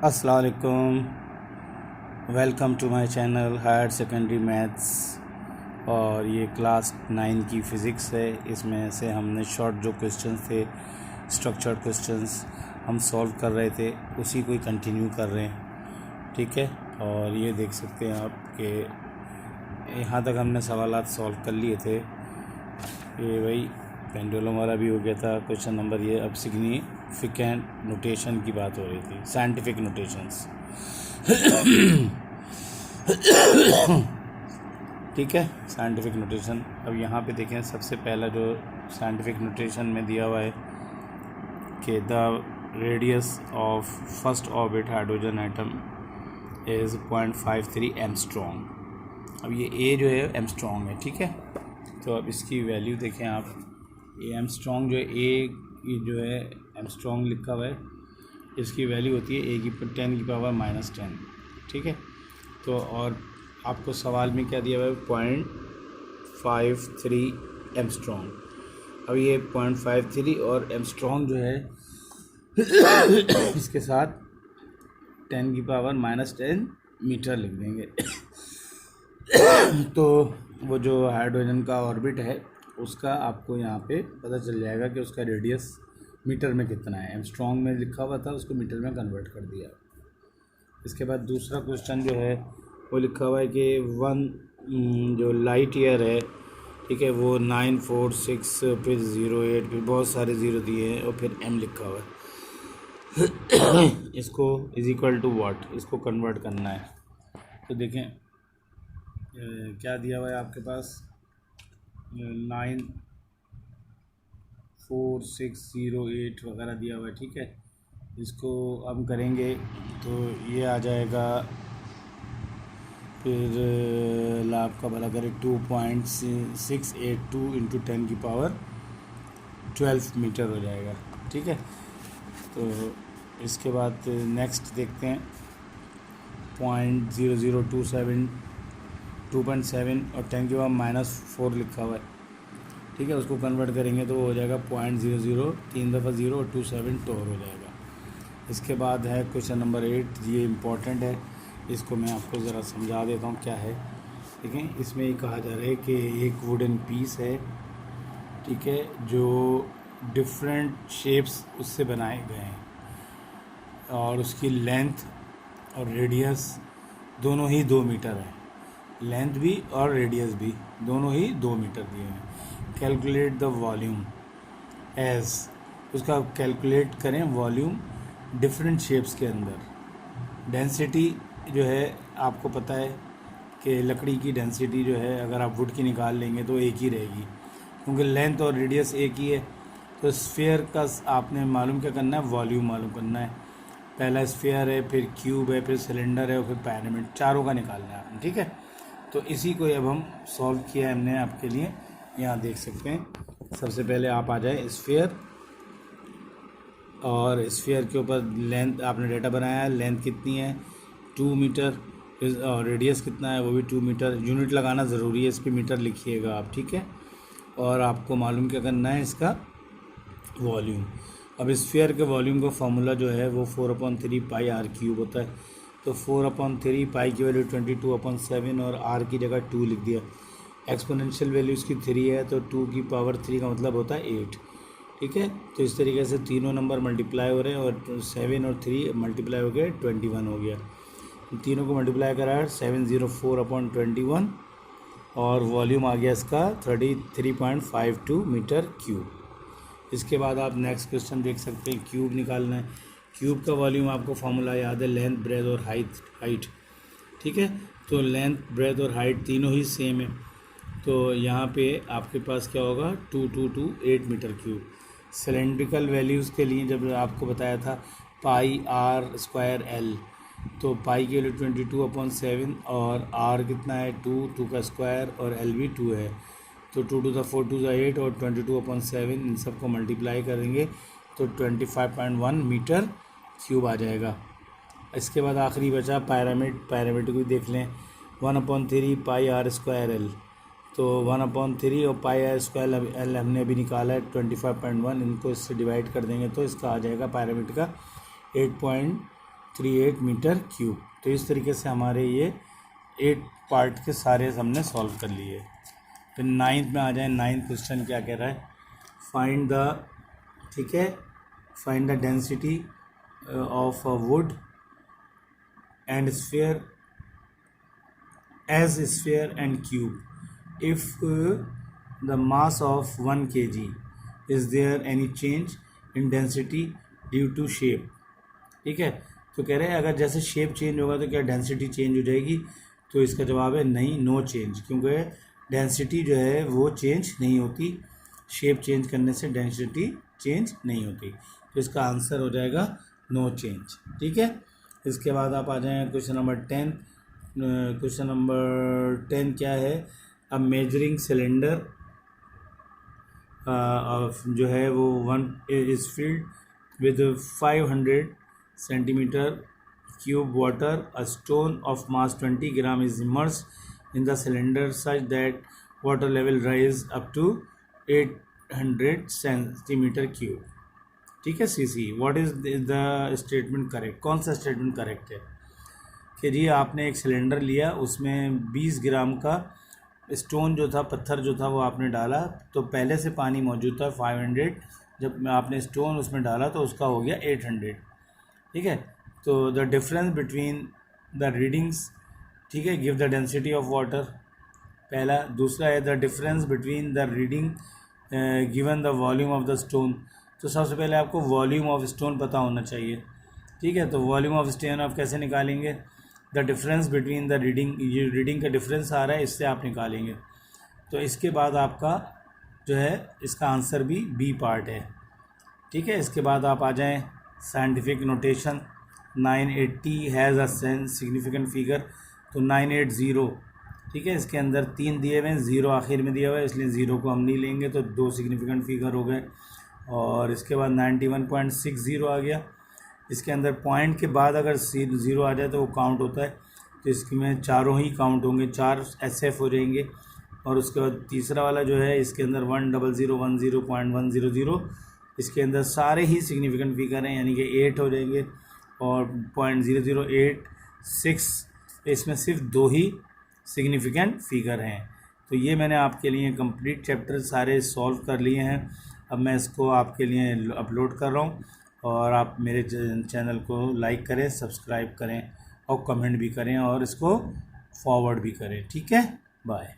अस्सलाम वालेकुम। Welcome to my channel higher secondary maths. और ये क्लास 9 की फ़िज़िक्स है। इसमें से हमने शॉर्ट जो क्वेश्चंस थे, स्ट्रक्चर्ड क्वेश्चंस हम सॉल्व कर रहे थे, उसी को ही कंटिन्यू कर रहे हैं। ठीक है। और ये देख सकते हैं आप कि यहाँ तक हमने सवालात सॉल्व कर लिए थे। ये भाई पेंडुलम वाला भी हो गया था क्वेश्चन नंबर। ये अब सिग्निफिकेंट नोटेशन की बात हो रही थी, साइंटिफिक नोटेशंस। ठीक है, साइंटिफिक नोटेशन। अब यहाँ पे देखें, सबसे पहला जो साइंटिफिक नोटेशन में दिया हुआ है कि the radius of first orbit hydrogen atom is 0.53 Armstrong. अब ये ए जो है एमस्ट्रॉन्ग है। ठीक है, तो अब इसकी वैल्यू देखें आप। ये एमस्ट्रॉन्ग जो है, ए जो है एमस्ट्रॉन्ग लिखा हुआ है, इसकी वैल्यू होती है ए की 10 की पावर -10। ठीक है, तो और आपको सवाल में क्या दिया हुआ है, 0.53 एमस्ट्रॉन्ग। अब ये 0.53 और एमस्ट्रॉन्ग जो है इसके साथ 10 की पावर -10 मीटर लिख देंगे। तो वो जो हाइड्रोजन का ऑर्बिट है उसका आपको यहाँ पे पता चल जाएगा कि उसका रेडियस मीटर में कितना है। एमस्ट्रॉन्ग में लिखा हुआ था, उसको मीटर में कन्वर्ट कर दिया। इसके बाद दूसरा क्वेश्चन जो है वो लिखा हुआ है कि जो लाइट ईयर है, ठीक है, वो 9, 4, 6 फिर 0, 8 फिर बहुत सारे ज़ीरो दिए हैं और फिर m लिखा हुआ है। इसको इज इक्वल टू वाट, इसको कन्वर्ट करना है। तो देखें क्या दिया हुआ है आपके पास, 9, 4, 6, 0, 8 वगैरह दिया हुआ है। ठीक है, इसको हम करेंगे तो ये आ जाएगा, फिर लाभ का भला करे, 2.682 इंटू 10 की पावर 12 मीटर हो जाएगा। ठीक है, तो इसके बाद नेक्स्ट देखते हैं, 0.0027 2.7 और 10 की पावर -4 लिखा हुआ है। ठीक है, उसको कन्वर्ट करेंगे तो वो हो जाएगा 0.00, 3 दफ़ा 0 और 27 टोर हो जाएगा। इसके बाद है क्वेश्चन नंबर 8। ये इम्पॉर्टेंट है, इसको मैं आपको ज़रा समझा देता हूँ क्या है। देखें, इसमें ये कहा जा रहा है कि एक वुडन पीस है, ठीक है, जो डिफरेंट शेप्स उससे बनाए गए हैं और उसकी लेंथ और रेडियस दोनों ही 2 मीटर है। लेंथ भी और रेडियस भी दोनों ही 2 मीटर दिए हैं। कैलकुलेट द वॉल्यूम एज, उसका कैलकुलेट करें वॉल्यूम डिफरेंट शेप्स के अंदर। डेंसिटी जो है आपको पता है कि लकड़ी की डेंसिटी जो है अगर आप वुड की निकाल लेंगे तो एक ही रहेगी, क्योंकि लेंथ और रेडियस एक ही है। तो स्फीयर का आपने मालूम क्या करना है, वॉल्यूम मालूम करना है। पहला स्फीयर है, फिर क्यूब है, फिर सिलेंडर है और फिर पिरामिड, चारों का निकालना है आपने। ठीक है, तो इसी को अब हम सॉल्व किया है हमने आपके लिए। यहाँ देख सकते हैं, सबसे पहले आप आ जाए स्फीयर, और स्फीयर के ऊपर लेंथ आपने डेटा बनाया है, लेंथ कितनी है 2 मीटर, और रेडियस कितना है वो भी 2 मीटर। यूनिट लगाना ज़रूरी है, इस पर मीटर लिखिएगा आप। ठीक है, और आपको मालूम क्या करना है, इसका वॉल्यूम। अब स्फीयर के वॉल्यूम का फार्मूला जो है वो 4/3 पाई आर क्यूब होता है। तो 4/3 पाई की वैल्यू 22/7 और आर की जगह 2 लिख दिया। एक्सपोनेंशियल वैल्यू इसकी 3 है, तो 2 की पावर 3 का मतलब होता है 8। ठीक है, तो इस तरीके से तीनों नंबर मल्टीप्लाई हो रहे हैं और 7 और 3 मल्टीप्लाई हो गया 21 हो गया। तीनों को मल्टीप्लाई करा है 704/21 और वॉल्यूम आ गया इसका 33.52 मीटर क्यूब। इसके बाद आप नेक्स्ट क्वेश्चन देख सकते हैं, क्यूब निकालना है। क्यूब का वॉल्यूम आपको फार्मूला याद है, लेंथ, ब्रेथ और हाइट। ठीक है, तो लेंथ, ब्रेथ और हाइट तीनों ही सेम है। तो यहाँ पे आपके पास क्या होगा, 8 मीटर क्यूब। सिलेंड्रिकल वैल्यूज़ के लिए जब आपको बताया था पाई आर स्क्वायर एल, तो पाई की वैल्यू 22/7 और आर कितना है 2 का स्क्वायर और एल भी 2 है। तो 2 to the 4 to the 8 और 22/7 इन सब को मल्टीप्लाई करेंगे तो 25.1 मीटर क्यूब आ जाएगा। इसके बाद आखिरी बचा पिरामिड को भी देख लें, 1/3 पाई आर स्क्वायर एल। तो 1/3 और पाई आर स्क्वायर एल हमने अभी निकाला है 25.1, इनको इससे डिवाइड कर देंगे तो इसका आ जाएगा पिरामिड का 38 मीटर क्यूब। तो इस तरीके से हमारे ये 8 पार्ट के सारे हमने सॉल्व कर लिए। फिर 9th में आ जाए। 9th क्वेश्चन क्या कह रहा है, फाइंड द, ठीक है, find the density of a would and sphere as sphere and cube if the mass of 1 kg is there any change in density due to shape। ठीक है, तो कह रहे हैं अगर जैसे शेप चेंज होगा तो क्या डेंसिटी चेंज हो जाएगी, तो इसका जवाब है नहीं, नो चेंज, क्योंकि डेंसिटी जो है वो चेंज नहीं होती, शेप चेंज करने से डेंसिटी चेंज नहीं होती, तो इसका आंसर हो जाएगा नो चेंज। ठीक है, इसके बाद आप आ जाएँ क्वेश्चन नंबर 10। क्वेश्चन नंबर 10 क्या है, अब मेजरिंग सिलेंडर जो है वो 1 is filled with 500 centimetre cube water, a stone of mass 20 gram is immerse in the cylinder such that water level rise up to 800 centimetre cube. ठीक है, CC, what is the statement correct, कौन सा statement correct है कि जी आपने एक cylinder लिया, उसमें 20 ग्राम का स्टोन जो था, पत्थर जो था वो आपने डाला, तो पहले से पानी मौजूद था 500, जब आपने स्टोन उसमें डाला तो उसका हो गया 800। ठीक है, तो the difference between the readings, ठीक है, give the density of water, पहला। दूसरा है the difference between the reading given the volume of the stone, तो सबसे पहले आपको वॉल्यूम ऑफ स्टोन पता होना चाहिए। ठीक है, तो वॉल्यूम ऑफ स्टोन आप कैसे निकालेंगे, the difference between the reading, ये रीडिंग का डिफरेंस आ रहा है, इससे आप निकालेंगे। तो इसके बाद आपका जो है इसका आंसर भी बी पार्ट है। ठीक है, इसके बाद आप आ जाएं scientific notation. 980 has a significant figure, तो 980, ठीक है, इसके अंदर 3 दिए हुए हैं, 0 आखिर में दिया हुआ है, इसलिए 0 को हम नहीं लेंगे, तो 2 सिग्निफिकेंट फिगर हो गए। और इसके बाद 91.60 आ गया, इसके अंदर पॉइंट के बाद अगर 0 आ जाए तो वो काउंट होता है, तो इसमें चारों ही काउंट होंगे, 4 SF हो जाएंगे। और उसके बाद तीसरा वाला जो है इसके अंदर 10010.100, इसके अंदर सारे ही सिग्निफिकेंट फिगर हैं, यानी कि 8 हो जाएंगे। और 0.0086, इसमें सिर्फ 2 ही सिग्निफिकेंट फिगर हैं। तो ये मैंने आपके लिए कंप्लीट चैप्टर सारे सॉल्व कर लिए हैं। अब मैं इसको आपके लिए अपलोड कर रहा हूँ, और आप मेरे चैनल को लाइक करें, सब्सक्राइब करें और कमेंट भी करें और इसको फॉरवर्ड भी करें। ठीक है, बाय।